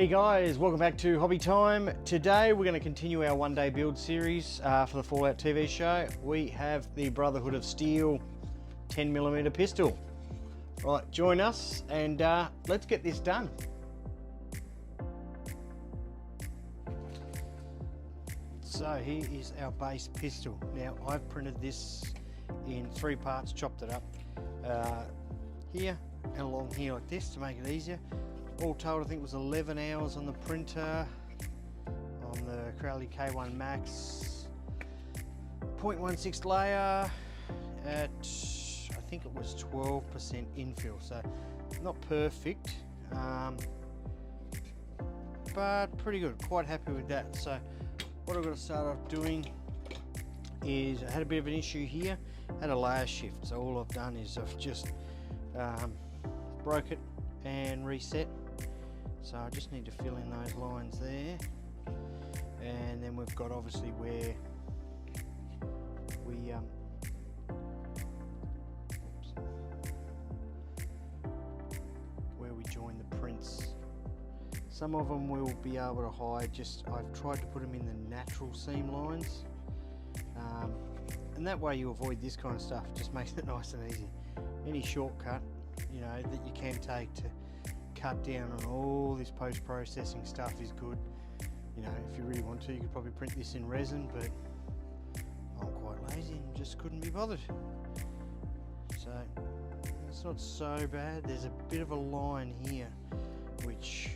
Hey guys, welcome back to Hobby Time. Today we're going to continue our one-day build series for the Fallout TV show. We have the Brotherhood of Steel 10mm pistol. Right, join us and let's get this done. So here is our base pistol. Now I've printed this in 3 parts, chopped it up here and along here like this to make it easier. All told, I think it was 11 hours on the printer on the Crowley K1 Max 0.16 layer at, I think it was 12% infill, so not perfect, but pretty good. Quite happy with that. So what I've got to start off doing is I had a bit of an issue here, had a layer shift, so all I've done is I've just broke it and reset. So I just need to fill in those lines there, and then we've got obviously where we join the prints. Some of them we'll be able to hide. I've tried to put them in the natural seam lines, and that way you avoid this kind of stuff. Just makes it nice and easy. Any shortcut, you know, that you can take to cut down on all this post-processing stuff is good. You know, if you really want to, you could probably print this in resin, but I'm quite lazy and just couldn't be bothered. So it's not so bad. There's a bit of a line here which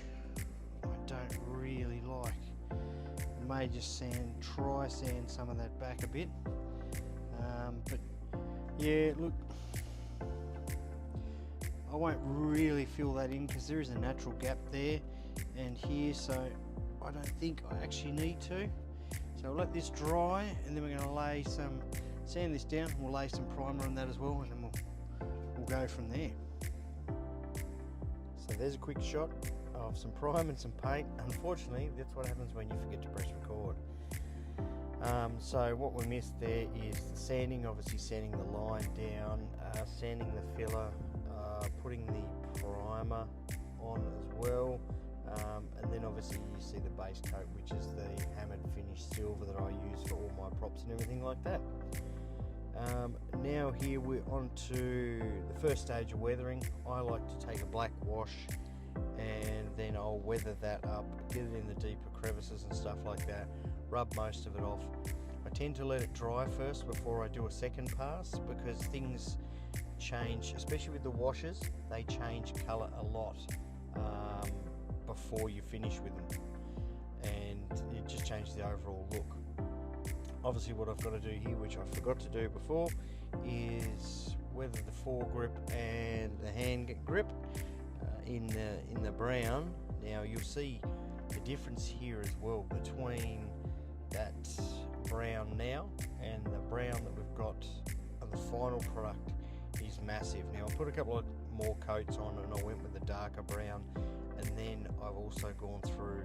I don't really like. I may just try sand some of that back a bit, but yeah, look, I won't really fill that in because there is a natural gap there and here, so I don't think I actually need to. So I'll let this dry, and then we're going to lay some, sand this down, and we'll lay some primer on that as well, and then we'll go from there. So there's a quick shot of some primer and some paint. Unfortunately, that's what happens when you forget to press record. So what we missed there is the sanding, obviously sanding the line down, sanding the filler, putting the primer on as well, and then obviously you see the base coat, which is the hammered finished silver that I use for all my props and everything like that. Now here we're on to the first stage of weathering. I like to take a black wash and then I'll weather that up, get it in the deeper crevices and stuff like that, rub most of it off. I tend to let it dry first before I do a second pass, because things change, especially with the washes, they change colour a lot before you finish with them, and it just changes the overall look. Obviously what I've got to do here, which I forgot to do before, is weather the foregrip and the hand grip in the brown. Now you'll see the difference here as well between that brown now and the brown that we've got on the final product is massive. Now I put a couple of more coats on and I went with the darker brown, and then I've also gone through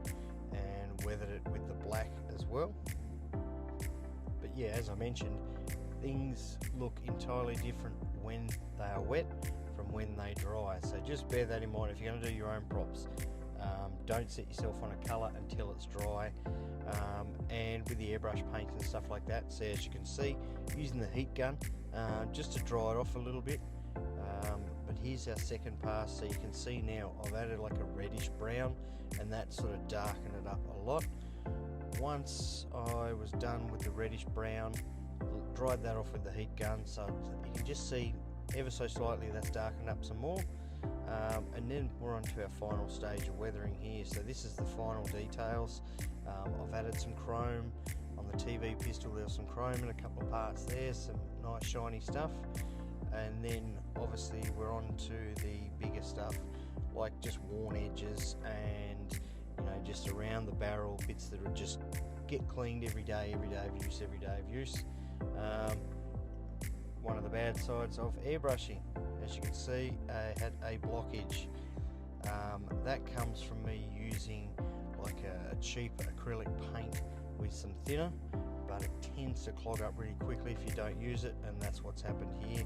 and weathered it with the black as well. But yeah, as I mentioned, things look entirely different when they are wet from when they dry, so just bear that in mind if you're going to do your own props. Don't set yourself on a colour until it's dry, and with the airbrush paint and stuff like that. So as you can see, using the heat gun just to dry it off a little bit. But here's our second pass, so you can see now I've added like a reddish brown, and that sort of darkened it up a lot. Once I was done with the reddish brown, dried that off with the heat gun, so you can just see ever so slightly that's darkened up some more. And then we're on to our final stage of weathering here. So this is the final details. I've added some chrome on the TV pistol. There's some chrome in a couple of parts there, some nice shiny stuff. And then obviously we're on to the bigger stuff, like just worn edges and, you know, just around the barrel, bits that are just get cleaned every day of use. One of the bad sides of airbrushing, as you can see, I had a blockage. That comes from me using like a cheap acrylic paint with some thinner, but it tends to clog up really quickly if you don't use it, and that's what's happened here.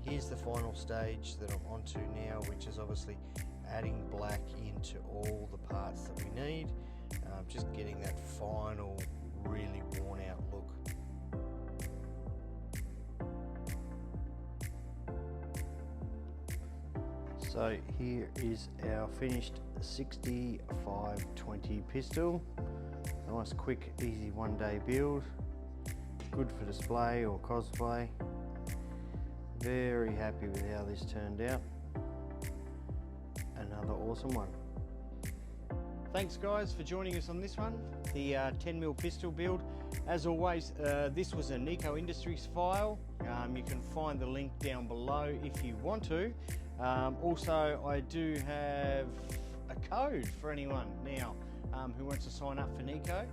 Here's the final stage that I'm onto now, which is obviously adding black into all the parts that we need, just getting that final really worn out look. So here is our finished 6520 pistol. Nice, quick, easy one-day build. Good for display or cosplay. Very happy with how this turned out. Another awesome one. Thanks guys for joining us on this one, the 10mm pistol build. As always, this was a Nico Industries file. You can find the link down below if you want to. Also, I do have a code for anyone now who wants to sign up for Nico.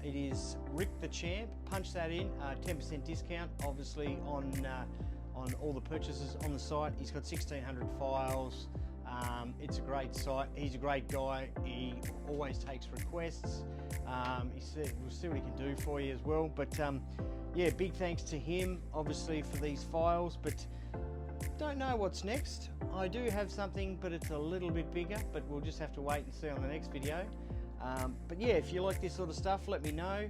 It is Rick the Champ. Punch that in, 10% discount, obviously on all the purchases on the site. He's got 1,600 files. It's a great site. He's a great guy. He always takes requests. He said we'll see what he can do for you as well. But yeah, big thanks to him, obviously, for these files. But don't know what's next. I do have something, but it's a little bit bigger, but we'll just have to wait and see on the next video. But yeah, if you like this sort of stuff, let me know.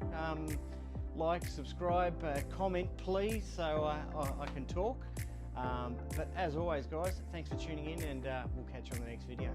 Like, subscribe, comment please, so I can talk. But as always guys, thanks for tuning in, and we'll catch you on the next video.